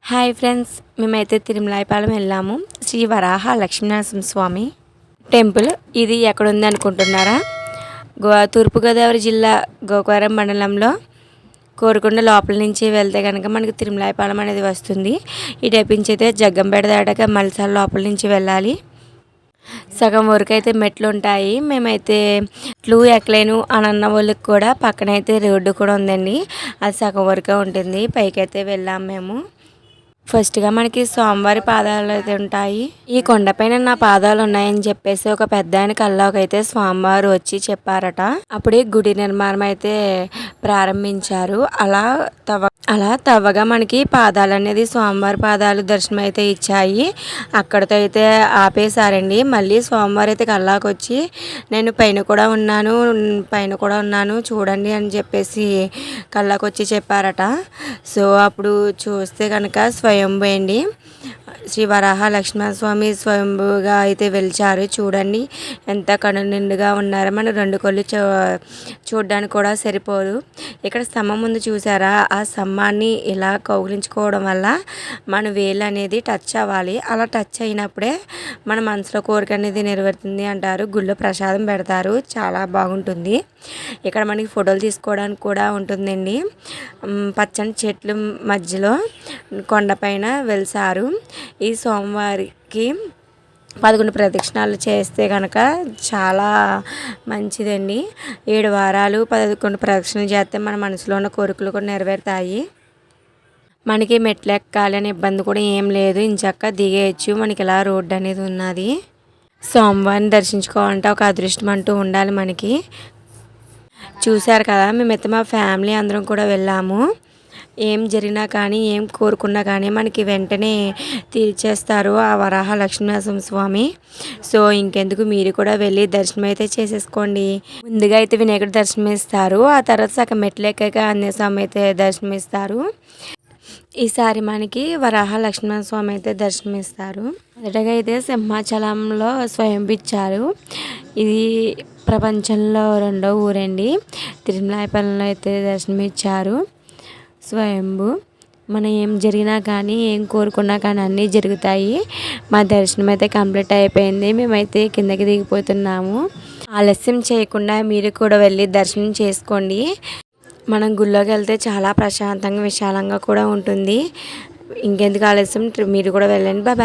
Hi friends, మేమైతే తిరుమలాయపాలెం వెళ్ళాము. శ్రీ వరాహ Lakshminarasimhaswamy temple. ఇది ఎక్కడుంది అనుకుంటున్నారా? తూర్పుగోదావరి జిల్లా గోకవరం మండలంలో కోరుకొండ లోపల నుంచి వెళ్తే కనుక మనకి తిరుమలాయపాలెం అనేది వస్తుంది. ఈ టైపు నుంచి అయితే జగ్గంపేట దాటాక మల్సాల లోపల నుంచి వెళ్ళాలి. సగం వరకు అయితే మెట్లు ఉంటాయి. మేమైతే మెట్లు ఎక్కలేను అని అన్న వాళ్ళకి కూడా పక్కనైతే రోడ్డు కూడా ఉందండి. అది సగం వరకే ఉంటుంది. పైకైతే వెళ్ళాము మేము. ఫస్ట్గా మనకి స్వామివారి పాదాలు అయితే ఉంటాయి. ఈ కొండపైన నా పాదాలు ఉన్నాయని చెప్పేసి ఒక పెద్ద ఆయన కల్లోకి అయితే స్వామివారు వచ్చి చెప్పారట. అప్పుడే గుడి నిర్మాణం అయితే ప్రారంభించారు. అలా తవ్వగా మనకి పాదాలు అనేది స్వామివారి పాదాలు దర్శనం అయితే ఇచ్చాయి. అక్కడితో అయితే ఆపేశారండి. మళ్ళీ స్వామివారి అయితే కల్లాకి వచ్చి నేను పైన కూడా ఉన్నాను చూడండి అని చెప్పేసి కల్లాకి వచ్చి చెప్పారట. సో అప్పుడు చూస్తే కనుక స్వయంభూ అండి, శ్రీ వరాహ లక్ష్మణస్వామి స్వయంభూగా అయితే వెలిచారు. చూడండి ఎంత కనునిండుగా ఉన్నారో. మన రెండు కళ్ళు చూడడానికి కూడా సరిపోదు. ఇక్కడ స్తంభం ముందు చూసారా, ఆ స్తంభాన్ని ఇలా కౌగిలించుకోవడం వల్ల మన వేలు అనేది టచ్ అవ్వాలి. అలా టచ్ అయినప్పుడే మన మనసులో కోరిక అనేది నెరవేరుతుంది అంటారు. గుళ్ళో ప్రసాదం పెడతారు, చాలా బాగుంటుంది. ఇక్కడ మనకి ఫోటోలు తీసుకోవడానికి కూడా ఉంటుందండి. పచ్చని చెట్లు మధ్యలో కొండపైన వెలిసారు. ఈ సోమవారికి 11 ప్రదక్షిణాలు చేస్తే కనుక చాలా మంచిదండి. 7 వారాలు 11 ప్రదక్షిణలు చేస్తే మన మనసులో ఉన్న కోరికలు కూడా నెరవేరుతాయి. మనకి మెట్లు ఎక్కాలి అనే ఇబ్బంది కూడా ఏం లేదు. ఇంచక్క దిగేయచ్చు. మనకి ఇలా రోడ్డు అనేది ఉన్నది. సోమవారిని దర్శించుకోవాలంటే ఒక అదృష్టం అంటూ ఉండాలి మనకి. చూశారు కదా, మేమైతే మా ఫ్యామిలీ అందరం కూడా వెళ్ళాము. ఏం జరిగినా కానీ ఏం కోరుకున్నా కానీ మనకి వెంటనే తీర్చేస్తారు ఆ వరాహ లక్ష్మీనరసింహస్వామి. సో ఇంకెందుకు, మీరు కూడా వెళ్ళి దర్శనం అయితే చేసేసుకోండి. ముందుగా అయితే వినాయకుడు దర్శనం ఇస్తారు. ఆ తర్వాత సగం మెట్లు ఎక్కాక ఆంజనేయస్వామి అయితే దర్శనం ఇస్తారు. ఈసారి మనకి వరాహ లక్ష్మణస్వామి అయితే దర్శనమిస్తారు. మొదటగా అయితే సింహాచలంలో స్వయంభూ ఇచ్చారు. ఇది ప్రపంచంలో 2వ ఊరండి. తిరుమలాయపాలెంలో అయితే దర్శనమిచ్చారు స్వయంభూ. మనం ఏం జరిగినా కానీ ఏం కోరుకున్నా కానీ అన్నీ జరుగుతాయి. మా దర్శనం అయితే కంప్లీట్ అయిపోయింది. మేమైతే కిందకి దిగిపోతున్నాము. ఆలస్యం చేయకుండా మీరు కూడా వెళ్ళి దర్శనం చేసుకోండి. మనం గుళ్ళోకి వెళ్తే చాలా ప్రశాంతంగా విశాలంగా కూడా ఉంటుంది. ఇంకెందుకు ఆలస్యం, మీరు కూడా వెళ్ళండి. బాయ్.